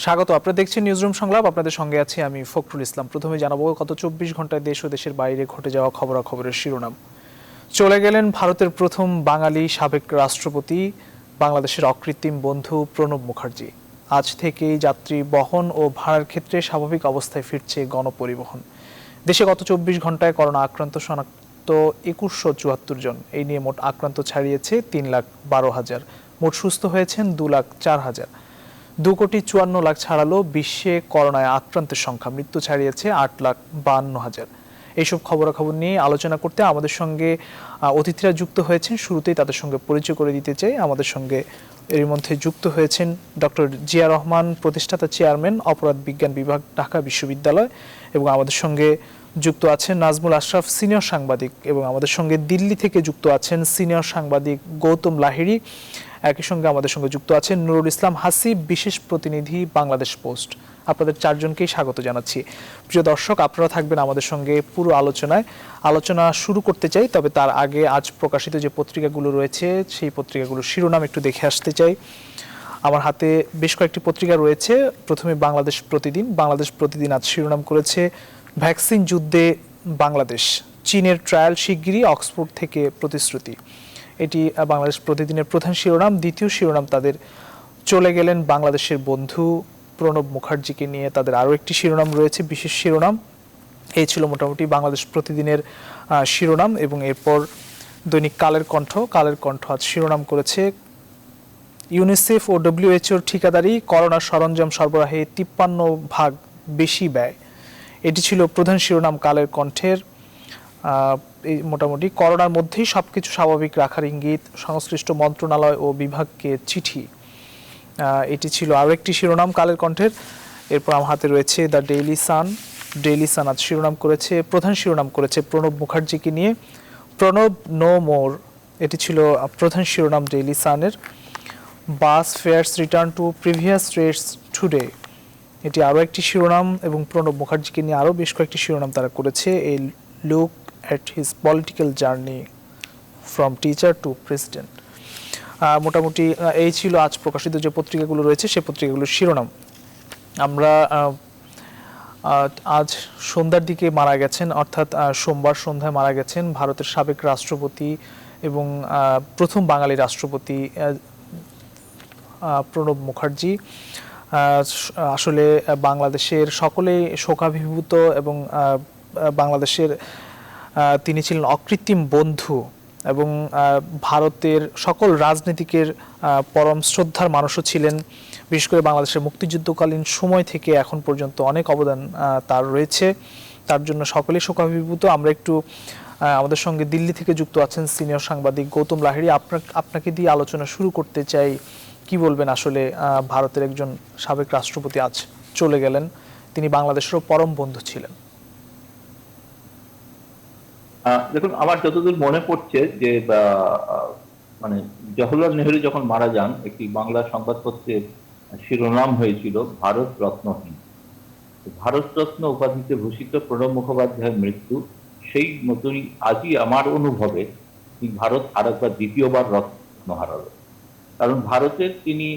স্বাগত। আপনারা দেখছেন নিউজরুম সংলাপ। আপনাদের সঙ্গে আছি আমি ফখরুল ইসলাম। প্রথমে জানাবো গত 24 ঘন্টায় দেশ ও দেশের বাইরে ঘটে যাওয়া খবরাখবরের শিরোনাম। চলে গেলেন ভারতের প্রথম বাঙালি সাবেক রাষ্ট্রপতি, বাংলাদেশের অকৃত্রিম বন্ধু প্রণব মুখার্জি। আজ থেকেই যাত্রী বহন ও ভাড়ার ক্ষেত্রে স্বাভাবিক অবস্থায় ফিরছে গণপরিবহন। দেশে গত 24 ঘন্টায় করোনা আক্রান্ত শনাক্ত 2174 জন। এই নিয়ে মোট আক্রান্ত ছাড়িয়েছে 3,12,000। মোট সুস্থ হয়েছেন 2,04,000। 2,54,00,000 ছাড়ালো বিশ্বে করোনায় আক্রান্তের সংখ্যা। মৃত্যু ছাড়িয়েছে 8,52,000। এইসব খবরাখবর নিয়ে আলোচনা করতে আমাদের সঙ্গে অতিথিরা যুক্ত হয়েছেন। শুরুতেই তাদের সঙ্গে পরিচয় করে দিতে চাই। আমাদের সঙ্গে এর মধ্যে যুক্ত হয়েছেন ডক্টর জিয়া রহমান, প্রতিষ্ঠাতা চেয়ারম্যান, অপরাধ বিজ্ঞান বিভাগ, ঢাকা বিশ্ববিদ্যালয়, এবং আমাদের সঙ্গে যুক্ত আছেন নাজমুল আশরাফ, সিনিয়র সাংবাদিক, এবং আমাদের সঙ্গে দিল্লি থেকে যুক্ত আছেন সিনিয়র সাংবাদিক গৌতম লাহিড়ী। একই সঙ্গে আমাদের সঙ্গে যুক্ত আছেন নুরুল ইসলাম হাসিব, বিশেষ প্রতিনিধি, বাংলাদেশ পোস্ট। আপনাদের চারজনকেই স্বাগত জানাচ্ছি। প্রিয় দর্শক, আপনারা থাকবেন আমাদের সঙ্গে পুরো আলোচনা শুরু করতে চাই। তবে তার আগে আজ প্রকাশিত যে পত্রিকাগুলো রয়েছে সেই পত্রিকাগুলোর শিরোনাম একটু দেখে আসতে চাই। আমার হাতে বেশ কয়েকটি পত্রিকা রয়েছে। প্রথমে বাংলাদেশ প্রতিদিন। বাংলাদেশ প্রতিদিন আজ শিরোনাম করেছে ভ্যাকসিন যুদ্ধে বাংলাদেশ, চীনের ট্রায়াল শিগগিরই, অক্সফোর্ড থেকে প্রতিশ্রুতি। এটি বাংলাদেশ প্রতিদিনের প্রধান শিরোনাম। দ্বিতীয় শিরোনাম তাদের চলে গেলেন বাংলাদেশের বন্ধু প্রণব মুখার্জিকে নিয়ে তাদের আরও একটি শিরোনাম রয়েছে, বিশেষ শিরোনাম। এই ছিল মোটামুটি বাংলাদেশ প্রতিদিনের শিরোনাম। এবং এরপর দৈনিক কালের কণ্ঠ আজ শিরোনাম করেছে ইউনিসেফ ও ডব্লিউএইচওর ঠিকাদারি, করোনার সরঞ্জাম সরবরাহে 53% বেশি ব্যয়। এটি ছিল প্রধান শিরোনাম কালের কণ্ঠের। এই মোটামুটি করোনার মধ্যেই সবকিছু স্বাভাবিক রাখার ইঙ্গিত, সংশ্লিষ্ট মন্ত্রণালয় ও বিভাগকে চিঠি। এটি ছিল আরও একটি শিরোনাম কালের কণ্ঠের। এরপর আমার হাতে রয়েছে দ্য ডেইলি সান। আজ প্রধান শিরোনাম করেছে প্রণব মুখার্জিকে নিয়ে, প্রণব নো মোর। এটি ছিল প্রধান শিরোনাম daily sun. Bus fares return to previous rates today, এটি আরও একটি শিরোনাম। এবং প্রণব মুখার্জিকে নিয়ে আরও বেশ কয়েকটি শিরোনাম তারা করেছে। এই look at his political journey from teacher to president। মোটামুটি এই ছিল আজ প্রকাশিত যে পত্রিকাগুলো রয়েছে সেই পত্রিকাগুলোর শিরোনাম। আমরা আজ সন্ধ্যার দিকে মারা গেছেন, অর্থাৎ সোমবার সন্ধ্যায় মারা গেছেন ভারতের সাবেক রাষ্ট্রপতি এবং প্রথম বাঙালি রাষ্ট্রপতি প্রণব মুখার্জি। আসলে বাংলাদেশের সকলেই শোকাভিভূত, এবং বাংলাদেশের তিনি ছিলেন অকৃত্রিম বন্ধু, এবং ভারতের সকল রাজনীতিকের পরম শ্রদ্ধার মানুষও ছিলেন। বিশেষ করে বাংলাদেশের মুক্তিযুদ্ধকালীন সময় থেকে এখন পর্যন্ত অনেক অবদান তার রয়েছে। তার জন্য সকলেই শোকাভিভূত। আমরা একটু আমাদের সঙ্গে দিল্লি থেকে যুক্ত আছেন সিনিয়র সাংবাদিক গৌতম লাহিড়ী। আপনাকে দিয়ে আলোচনা শুরু করতে চাই। কি বলবেন, আসলে ভারতের একজন সাবেক রাষ্ট্রপতি আজ চলে গেলেন, তিনি বাংলাদেশেরও পরম বন্ধু ছিলেন। দেখুন, আমার যতদূর মনে পড়ছে যে মানে জওহরলাল নেহরু যখন মারা যান, একটি বাংলা সংবাদপত্রের শিরোনাম হয়েছিল ভারত রত্নহীন। ভারত রত্ন উপাধিতে ভূষিত প্রণব মুখোপাধ্যায়ের মৃত্যু, সেই মতোই আজই আমার অনুভবে ভারত আরেকবার দ্বিতীয়বার রত্ন হারালো। কারণ ভারতের তিনি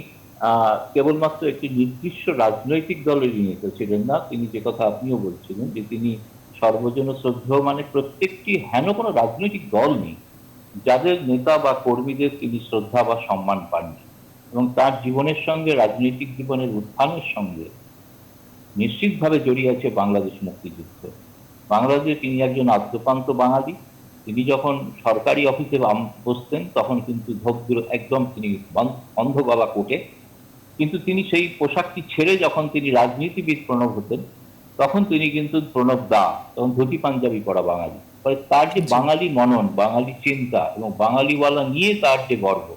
কেবলমাত্র একটি নির্দিষ্ট রাজনৈতিক দলেরই নেতা ছিলেন না। তিনি যে কথা আপনিও বলছিলেন যে তিনি সর্বজন শ্রদ্ধেয়, মানে প্রত্যেকটি হেন কোনো রাজনৈতিক দল নেই যাদের নেতা বা কর্মীদের তিনি শ্রদ্ধা বা সম্মান পাননি। এবং তার জীবনের সঙ্গে, রাজনৈতিক জীবনের উত্থানের সঙ্গে নিশ্চিতভাবে জড়িয়ে আছে বাংলাদেশ মুক্তিযুদ্ধ। বাংলাদেশে তিনি একজন আদ্যপান্ত বাঙালি। তিনি যখন সরকারি অফিসে বসতেন তখন কিন্তু একদম তিনি অন্ধ গলা কোটে, কিন্তু তিনি সেই পোশাকটি ছেড়ে যখন তিনি রাজনীতিবিদ প্রণব হতেন তখন তিনি কিন্তু প্রণব দা, তখন ধুতি পাঞ্জাবি পরা বাঙালি। ফলে তার যে বাঙালি মনন, বাঙালি চিন্তা এবং বাঙালিওয়ালা নিয়ে তার যে গর্ব,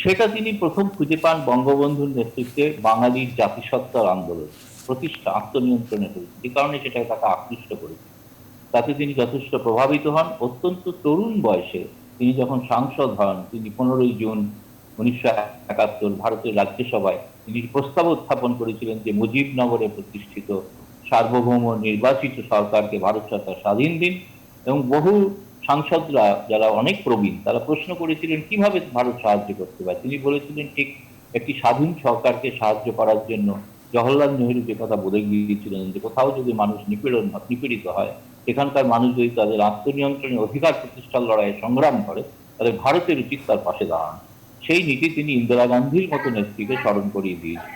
সেটা তিনি প্রথম খুঁজে পান বঙ্গবন্ধুর নেতৃত্বে বাঙালির জাতিসত্তার আন্দোলন প্রতিষ্ঠা, আত্মনিয়ন্ত্রণের, যে কারণে সেটাকে তাকে আকৃষ্ট করেছে। তাতে তিনি যথেষ্ট প্রভাবিত হন। অত্যন্ত তরুণ বয়সে তিনি যখন সাংসদ হন, তিনি 15ই জুন 1971 ভারতের রাজ্যসভায় তিনি প্রস্তাব উত্থাপন করেছিলেন যে মুজিবনগরে প্রতিষ্ঠিত সার্বভৌম নির্বাচিত সরকারকে ভারত সরকার স্বাধীন দিন। এবং বহু সাংসদরা যারা অনেক প্রবীণ তারা প্রশ্ন করেছিলেন কিভাবে ভারত সাহায্য করতে পারে। তিনি বলেছিলেন ঠিক একটি স্বাধীন সরকারকে সাহায্য করার জন্য জওহরলাল নেহরু যে কথা বলে গিয়েছিলেন যে কোথাও যদি মানুষ নিপীড়িত হয়, এখানকার মানুষ যদি তাদের আত্মনিয়ন্ত্রণের অধিকার প্রতিষ্ঠার লড়াইয়ে সংগ্রাম করে, তাহলে ভারতের উচিত তার পাশে দাঁড়ানো। সেই নীতি তিনি ইন্দিরা গান্ধীর মতো নেত্রীকে স্মরণ করিয়ে দিয়েছেন।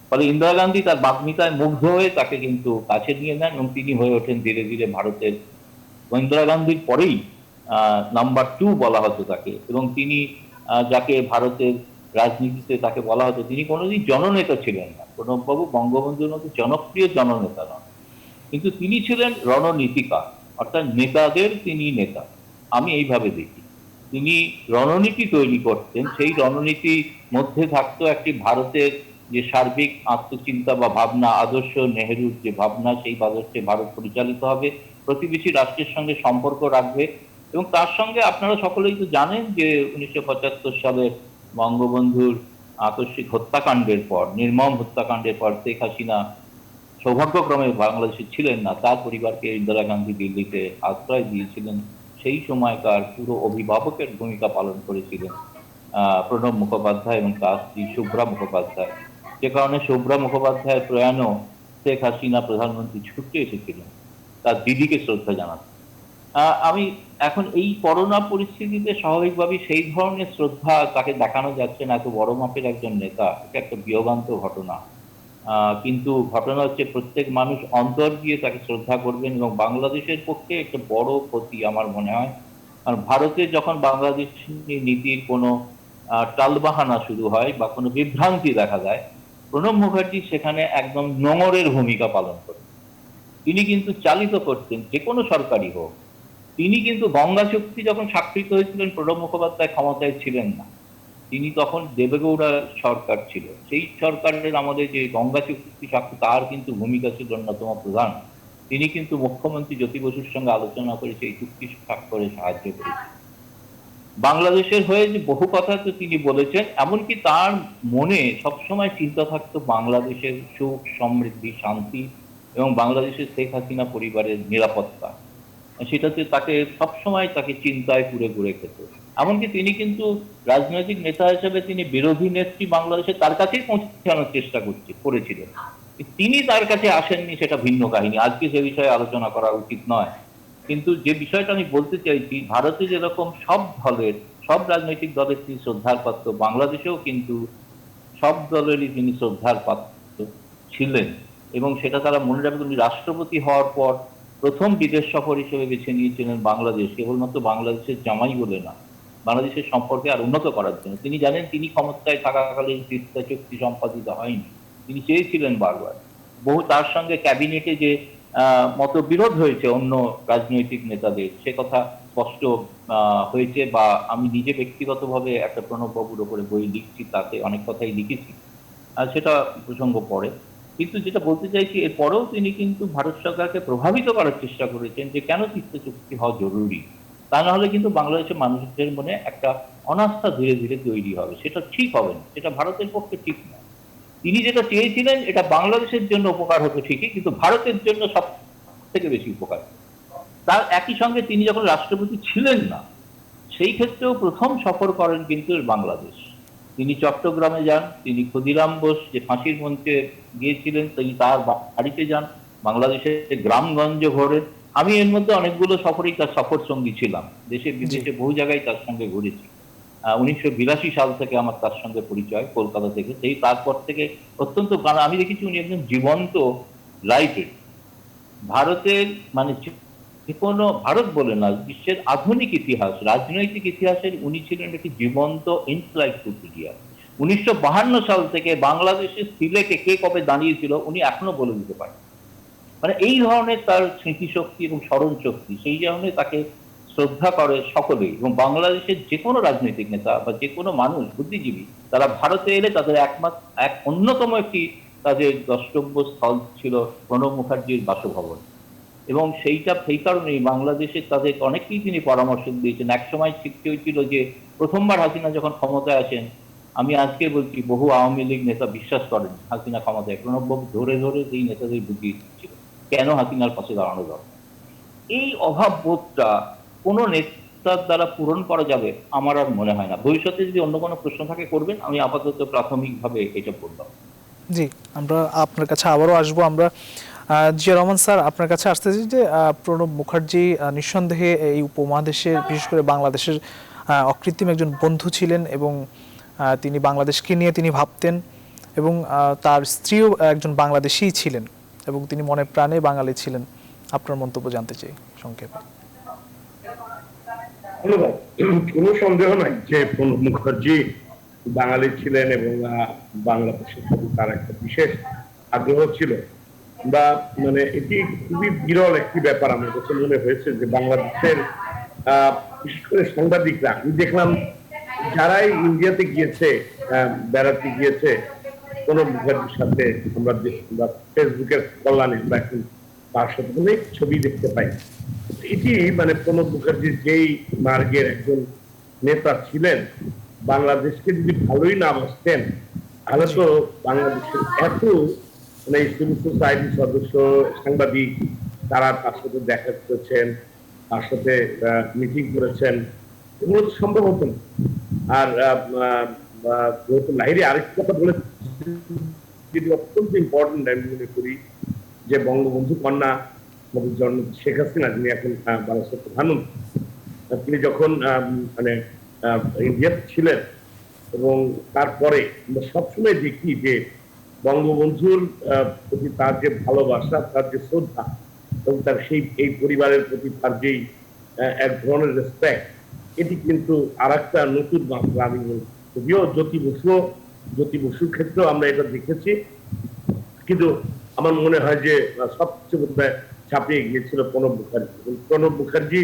ফলে ইন্দিরা গান্ধী তার বাগ্মিতায় মুগ্ধ হয়ে তাকে কিন্তু কাছে নিয়ে নেন এবং তিনি হয়ে ওঠেন ধীরে ধীরে ভারতের, ইন্দিরা গান্ধীর পরেই নাম্বার 2 বলা হতো তাকে। এবং তিনি যাকে ভারতের রাজনীতিতে তাকে বলা হতো, তিনি কোনোদিন জননেতা ছিলেন না, প্রণববাবু বঙ্গবন্ধুর মতো জনপ্রিয় জননেতা নন, কিন্তু তিনি ছিলেন রণনীতিকার, অর্থাৎ নেতাদের তিনি নেতা। আমি এইভাবে দেখি, তিনি রণনীতি তৈরি করতেন, সেই রণনীতির মধ্যে থাকতো একটি ভারতের যে সার্বিক আত্মচিন্তা বা ভাবনা, আদর্শ নেহেরুর যে ভাবনা, সেই আদর্শে ভারত পরিচালিত হবে, প্রতিবেশী রাষ্ট্রের সঙ্গে সম্পর্ক রাখবে। এবং তার সঙ্গে আপনারা সকলেই তো জানেন যে 1975 সালে বঙ্গবন্ধুর আকস্মিক হত্যাকাণ্ডের পর, নির্মম হত্যাকাণ্ডের পর শেখ হাসিনা সৌভাগ্যক্রমে বাংলাদেশে ছিলেন না, তার পরিবারকে ইন্দিরা গান্ধী দিল্লিতে আশ্রয় দিয়েছিলেন। সেই সময়কার পুরো অভিভাবকের ভূমিকা পালন করেছিলেন প্রণব মুখোপাধ্যায় এবং তার স্ত্রী শুভ্রা মুখোপাধ্যায়। যে কারণে শুভ্রা মুখোপাধ্যায়ের প্রয়াণেও শেখ হাসিনা প্রধানমন্ত্রী ছুটে এসেছিলেন তার দিদিকে শ্রদ্ধা জানাতে। আমি এখন এই করোনা পরিস্থিতিতে স্বাভাবিকভাবেই সেই ধরনের শ্রদ্ধা তাকে দেখানো যাচ্ছে না, এত বড় মাপের একজন নেতা, এটা একটা বিয়োগান্ত ঘটনা। কিন্তু ঘটনা হচ্ছে প্রত্যেক মানুষ অন্তর দিয়ে তাকে শ্রদ্ধা করবেন এবং বাংলাদেশের পক্ষে একটা বড় ক্ষতি আমার মনে হয়। আর ভারতে যখন বাংলাদেশ নীতির কোনো টালবাহানা শুরু হয় বা কোনো বিভ্রান্তি দেখা যায়, প্রণব মুখার্জি সেখানে একদম নোঙরের ভূমিকা পালন করেন। তিনি কিন্তু চালিত করতেন যে কোনো সরকারই হোক। তিনি কিন্তু গঙ্গা চুক্তি যখন স্বাক্ষরিত হয়েছিলেন, প্রণব মুখোপাধ্যায় ক্ষমতায় ছিলেন না, তিনি তখন দেবেগৌড়া সরকার ছিল। সেই সরকারের আমাদের যে গঙ্গা চুক্তি স্বাক্ষর, তার কিন্তু ভূমিকা ছিল অন্যতম প্রধান। তিনি কিন্তু মুখ্যমন্ত্রী জ্যোতি বসুর সঙ্গে আলোচনা করে সেই চুক্তি স্বাক্ষরে সাহায্য করেছেন। বাংলাদেশের হয়ে যে বহু কথা তো তিনি বলেছেন, এমনকি তার মনে সবসময় চিন্তা থাকতো বাংলাদেশের সুখ, সমৃদ্ধি, শান্তি এবং বাংলাদেশের শেখ হাসিনা পরিবারের নিরাপত্তা। সেটাতে তাকে সবসময় তাকে চিন্তায় কুরে কুরে খেত। এমনকি তিনি কিন্তু রাজনৈতিক নেতা হিসেবে তিনি বিরোধী নেত্রী বাংলাদেশে তার কাছেই পৌঁছানোর চেষ্টা করেছিলেন। তিনি তার কাছে আসেননি সেটা ভিন্ন কাহিনী, আজকে সে বিষয়ে আলোচনা করা উচিত নয়। কিন্তু যে বিষয়টা আমি বলতে চাইছি, ভারতে যেরকম সব রাজনৈতিক দলের তিনি শ্রদ্ধার পাত্র, বাংলাদেশেও কিন্তু সব দলেরই তিনি শ্রদ্ধার পাত্র ছিলেন। এবং সেটা তারা মনে রাখবেন, উনি রাষ্ট্রপতি হওয়ার পর প্রথম বিদেশ সফর হিসেবে বেছে নিয়েছিলেন বাংলাদেশ, কেবলমাত্র বাংলাদেশের জামাই বলে না, বাংলাদেশের সম্পর্কে আর উন্নত করার জন্য। তিনি জানেন তিনি ক্ষমতায় থাকাকালীন তিস্তা চুক্তি সম্পাদিত হয়নি, তিনি চেয়েছিলেন বারবার। তার সঙ্গে ক্যাবিনেটে যে মতবিরোধ হয়েছে অন্য রাজনৈতিক নেতাদের, সে কথা স্পষ্ট হয়েছে। বা আমি নিজে ব্যক্তিগতভাবে একটা প্রণববাবুর ওপরে বই লিখছি, তাতে অনেক কথাই লিখেছি, আর সেটা প্রসঙ্গ পড়ে। কিন্তু যেটা বলতে চাইছি, এরপরেও তিনি কিন্তু ভারত সরকারকে প্রভাবিত করার চেষ্টা করেছেন যে কেন তিস্তা চুক্তি হওয়া জরুরি। তা না হলে কিন্তু বাংলাদেশের মানুষের মনে একটা অনাস্থা ধীরে ধীরে তৈরি হবে, সেটা ঠিক হবে না, সেটা ভারতের পক্ষে ঠিক না। তিনি যেটা চেয়েছিলেন এটা বাংলাদেশের জন্য উপকার হতো ঠিকই, কিন্তু ভারতের জন্য সব থেকে বেশি উপকার। তার একই সঙ্গে তিনি যখন রাষ্ট্রপতি ছিলেন না, সেই ক্ষেত্রেও প্রথম সফর করেন কিন্তু বাংলাদেশ। তিনি চট্টগ্রামে যান, তিনি ক্ষুদিরাম বোস যে ফাঁসির মঞ্চে গিয়েছিলেন তিনি তার বাড়িতে যান, বাংলাদেশের গ্রামগঞ্জ ঘোরেন। আমি এর মধ্যে অনেকগুলো সফরেই তার সফর সঙ্গী ছিলাম, দেশে বিদেশে বহু জায়গায় তার সঙ্গে ঘুরেছি। 1982 সাল থেকে আমার তার সঙ্গে পরিচয়, কলকাতা থেকে। সেই তারপর থেকে অত্যন্ত, কারণ আমি দেখেছি উনি একজন জীবন্ত লাইব্রেরি। ভারতের মানে যে কোনো, ভারত বলে না, বিশ্বের আধুনিক ইতিহাস, রাজনৈতিক ইতিহাসের উনি ছিলেন একটি জীবন্ত এনসাইক্লোপিডিয়া। 1952 সাল থেকে বাংলাদেশের সিলেটে কে কবে দাঁড়িয়েছিল উনি এখনো বলে দিতে পারেন। মানে এই ধরনের তার স্মৃতিশক্তি এবং স্মরণ শক্তি, সেই কারণে তাকে শ্রদ্ধা করে সকলেই। এবং বাংলাদেশের যে কোনো রাজনৈতিক নেতা বা যে কোনো মানুষ, বুদ্ধিজীবী, তারা ভারতে এলে তাদের এক অন্যতম একটি তাদের দ্রষ্টব্য স্থল ছিল প্রণব মুখার্জির বাসভবন। এবং সেই কারণেই বাংলাদেশে তাদের অনেককেই তিনি পরামর্শ দিয়েছেন। একসময় সৃষ্টি হয়েছিল যে প্রথমবার হাসিনা যখন ক্ষমতায় আসেন, আমি আজকে বলছি বহু আওয়ামী লীগ নেতা বিশ্বাস করেন হাসিনা ক্ষমতায়, প্রণববাবু ধরে ধরে সেই নেতাদের বুঝিয়ে দিচ্ছিল কেন হাসিনার পাশে দাঁড়ানো দরকার। এই অভাব বোধটা কোনো নেতার দ্বারা পূরণ করা যাবে আমার আর মনে হয় না। ভবিষ্যতে যদি অন্য কোনো প্রশ্ন থাকে করবেন, আমি আপাতত প্রাথমিকভাবে এটা বললাম। জি, আমরা আপনার কাছে আবারও আসবো। আমরা জিয়া রহমান স্যার, আপনার কাছে আসতেছি যে প্রণব মুখার্জি নিঃসন্দেহে এই উপমহাদেশের, বিশেষ করে বাংলাদেশের অকৃত্রিম একজন বন্ধু ছিলেন, এবং তিনি বাংলাদেশকে নিয়ে তিনি ভাবতেন, এবং তার স্ত্রীও একজন বাংলাদেশীই ছিলেন, এবং তিনি মনে প্রাণে বাঙালি ছিলেন। আপনার মন্তব্য জানতে চাই সংক্ষেপে। ধন্যবাদ। কোনো সন্দেহ নাই যে প্রণব মুখার্জি বাঙালি ছিলেন এবং বাংলাদেশের প্রতি তার একটা বিশেষ আগ্রহ ছিল। বা মানে এটি খুবই বিরল একটি ব্যাপার আমার কাছে মনে হয়েছে যে বাংলাদেশের বিশেষ করে সাংবাদিকরা, আমি দেখলাম যারাই ইন্ডিয়াতে গিয়েছে, বেড়াতে গিয়েছে, প্রণব মুখার্জির সাথে আমরা ফেসবুকের কল্যাণে আমরা এখন তার সাথে অনেক ছবি দেখতে পাই। এটি মানে প্রণব মুখার্জির যেই মার্গের একজন নেতা ছিলেন, বাংলাদেশকে যদি ভালোই না বাসতেন তাহলে তো বাংলাদেশের এত মানে সিভিল সোসাইটির সদস্য, সাংবাদিক, তারা তার সাথে দেখা করেছেন, তার সাথে মিটিং করেছেন, এগুলো তো সম্ভব হতো না। আর লাহিড়ী আরেকটি কথা বলে, যেটি অত্যন্ত ইম্পর্টেন্ট আমি মনে করি, যে বঙ্গবন্ধু কন্যা শেখ হাসিনা, যিনি এখন বাংলাদেশের প্রধানমন্ত্রী, তিনি যখন মানে ইন্ডিয়াতে ছিলেন এবং তারপরে আমরা সবসময় দেখি যে বঙ্গবন্ধুর প্রতি তার যে ভালোবাসা, তার যে শ্রদ্ধা এবং তার এই পরিবারের প্রতি তার যেই এক ধরনের রেসপেক্ট, এটি কিন্তু আর একটা নতুন মাত্রা। আমি যদিও জ্যোতি বসুর ক্ষেত্রেও আমরা এটা দেখেছি, কিন্তু আমার মনে হয় যে সবচেয়ে বোধহয় ছাপিয়ে গিয়েছিল প্রণব মুখার্জি। প্রণব মুখার্জি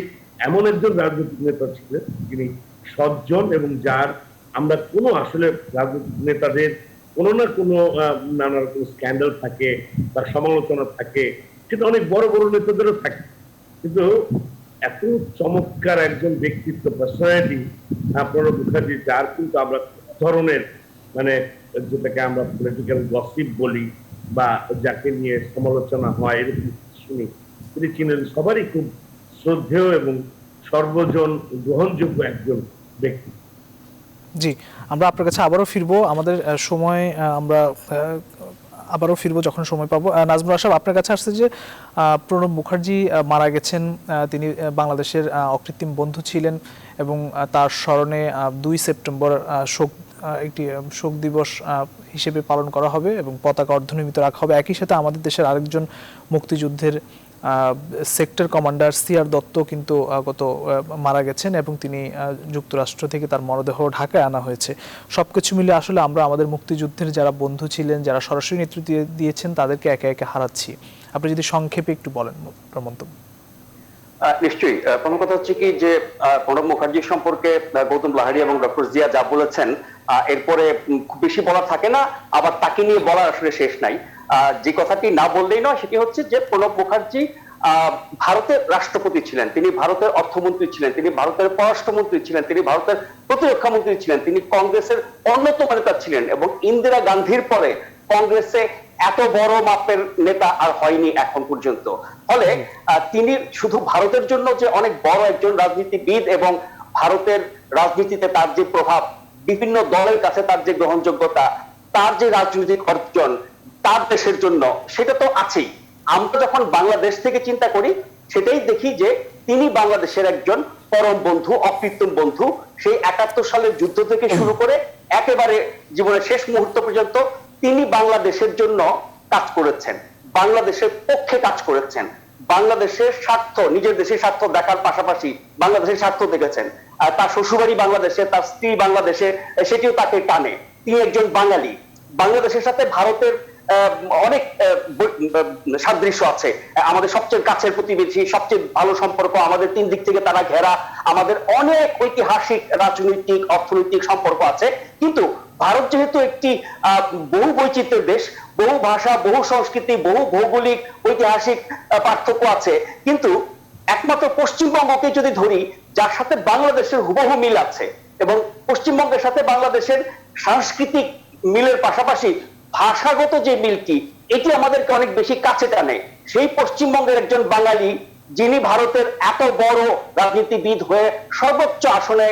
এমন একজন রাজনৈতিক নেতা ছিলেন যিনি সজ্জন, এবং যার আমরা কোনো আসলে রাজনৈতিক নেতাদের কোনো না কোনো নানা রকম স্ক্যান্ডাল থাকে, তার সমালোচনা থাকে, সেটা অনেক বড় বড় নেতাদেরও থাকে, কিন্তু এত চমৎকার একজন ব্যক্তিত্ব, পার্সোনালিটি প্রণব মুখার্জি, যার কিন্তু আমরা ধরনের মানে যেটাকে আমরা পলিটিক্যাল গসিপ বলি বা যাকে নিয়ে সমালোচনা হয় এরকম শুনি, তিনি ছিলেন সবারই খুব শ্রদ্ধেয় এবং সর্বজন গ্রহণযোগ্য একজন ব্যক্তি। জি, আমরা আপনার কাছে আবারও ফিরবো, আমাদের সময় আমরা আবারও ফিরবো যখন সময় পাবো। নাজমুল আশরাফ, আপনার কাছে আসছে যে প্রণব মুখার্জি মারা গেছেন, তিনি বাংলাদেশের অকৃত্রিম বন্ধু ছিলেন, এবং তার স্মরণে 2 সেপ্টেম্বর একটি শোক দিবস হিসেবে পালন করা হবে এবং পতাকা অর্ধনমিত রাখা হবে। একই সাথে আমাদের দেশের আরেকজন মুক্তিযুদ্ধের সেক্টর কমান্ডার সিআর দত্ত কিন্তু গত মারা গেছেন, এবং তিনি যুক্তরাষ্ট্র থেকে তার মরদেহ ঢাকায় আনা হয়েছে। সবকিছু মিলে আসলে আমরা আমাদের মুক্তিযুদ্ধের যারা বন্ধু ছিলেন, যারা সরাসরি নেতৃত্ব দিয়েছেন, তাদেরকে একে একে হারাচ্ছি। আপনি যদি সংক্ষেপে একটু বলেন মন্তব্য। নিশ্চয়ই। প্রথম কথা হচ্ছে কি যে প্রণব মুখার্জি সম্পর্কে গৌতম লাহিড়ী এবং ডক্টর জিয়া যা বলেছেন, এরপরে খুব বেশি বলার থাকে না, আবার তাকে নিয়ে বলার আসলে শেষ নাই। যে কথাটি না বললেই নয় সেটি হচ্ছে যে প্রণব মুখার্জি ভারতের রাষ্ট্রপতি ছিলেন, তিনি ভারতের অর্থমন্ত্রী ছিলেন, তিনি ভারতের পররাষ্ট্রমন্ত্রী ছিলেন, তিনি ভারতের প্রতিরক্ষা মন্ত্রী ছিলেন, তিনি কংগ্রেসের অন্যতম নেতা ছিলেন, এবং ইন্দিরা গান্ধীর পরে কংগ্রেসে এত বড় মাপের নেতা আর হয়নি এখন পর্যন্ত। ফলে তিনি শুধু ভারতের জন্য যে অনেক বড় একজন রাজনীতিবিদ, এবং ভারতের রাজনীতিতে তার যে প্রভাব, বিভিন্ন দলের কাছে তার যে গ্রহণযোগ্যতা, তার যে রাজনৈতিক অর্জন তার দেশের জন্য, সেটা তো আছেই। আমরা যখন বাংলাদেশ থেকে চিন্তা করি সেটাই দেখি যে তিনি বাংলাদেশের একজন পরম বন্ধু, অকৃত্রিম বন্ধু। সেই ৭১ সালের যুদ্ধ থেকে শুরু করে একেবারে জীবনের শেষ মুহূর্ত পর্যন্ত তিনি বাংলাদেশের জন্য কাজ করেছেন, বাংলাদেশের পক্ষে কাজ করেছেন, বাংলাদেশের স্বার্থ, নিজের দেশের স্বার্থ দেখার পাশাপাশি বাংলাদেশের স্বার্থ দেখেছেন। আর তার শ্বশুরবাড়ি বাংলাদেশে, তার স্ত্রী বাংলাদেশে, সেটিও তাকে টানে। তিনি একজন বাঙালি। বাংলাদেশের সাথে ভারতের অনেক সাদৃশ্য আছে। আমাদের সবচেয়ে কাছের প্রতিবেশী, সবচেয়ে ভালো সম্পর্ক, আমাদের 3 দিক থেকে তারা ঘেরা, আমাদের অনেক ঐতিহাসিক, রাজনৈতিক, অর্থনৈতিক সম্পর্ক আছে। কিন্তু ভারত যেহেতু একটি বহু বৈচিত্র্যের দেশ, বহু ভাষা, বহু সংস্কৃতি, বহু ভৌগোলিক ঐতিহাসিক পার্থক্য আছে, কিন্তু একমাত্র পশ্চিমবঙ্গকে যদি ধরি, যার সাথে বাংলাদেশের হুবহু মিল আছে, এবং পশ্চিমবঙ্গের সাথে বাংলাদেশের সাংস্কৃতিক মিলের পাশাপাশি ভাষাগত যে মিলটি, এটি আমাদেরকে অনেক বেশি কাছে টানে। সেই পশ্চিমবঙ্গের একজন বাঙালি, যিনি ভারতের এত বড় রাজনীতিবিদ হয়ে সর্বোচ্চ আসনে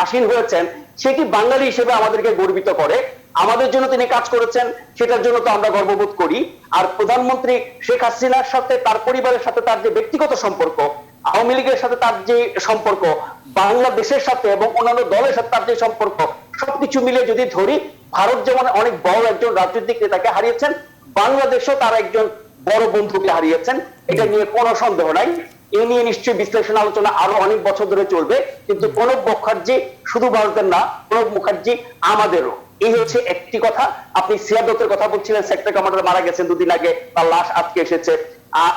আসীন হয়েছেন, সেটি বাঙালি হিসেবে আমাদেরকে গর্বিত করে। আমাদের জন্য তিনি কাজ করেছেন, সেটার জন্য তো আমরা গর্ববোধ করি। আর প্রধানমন্ত্রী শেখ হাসিনার সাথে, তার পরিবারের সাথে তার যে ব্যক্তিগত সম্পর্ক, আওয়ামী লীগের সাথে তার যে সম্পর্ক, বাংলাদেশের সাথে এবং অন্যান্য দলের সাথে তার যে সম্পর্ক, সবকিছু মিলে যদি ধরি, ভারত যেমন অনেক বড় একজন রাজনৈতিক নেতাকে হারিয়েছেন, বাংলাদেশও তার একজন বড় বন্ধুকে হারিয়েছেন, এটা নিয়ে কোনো সন্দেহ নাই। এ নিয়ে নিশ্চয়ই বিশ্লেষণ আলোচনা আরো অনেক বছর ধরে চলবে, কিন্তু প্রণব মুখার্জি শুধু ভারতের না, প্রণব মুখার্জি আমাদেরও। এই হচ্ছে একটি কথা। আপনি সিয়াদতের কথা বলছিলেন, সেক্টর কমান্ডার মারা গেছেন দুদিন আগে, তার লাশ আজকে এসেছে।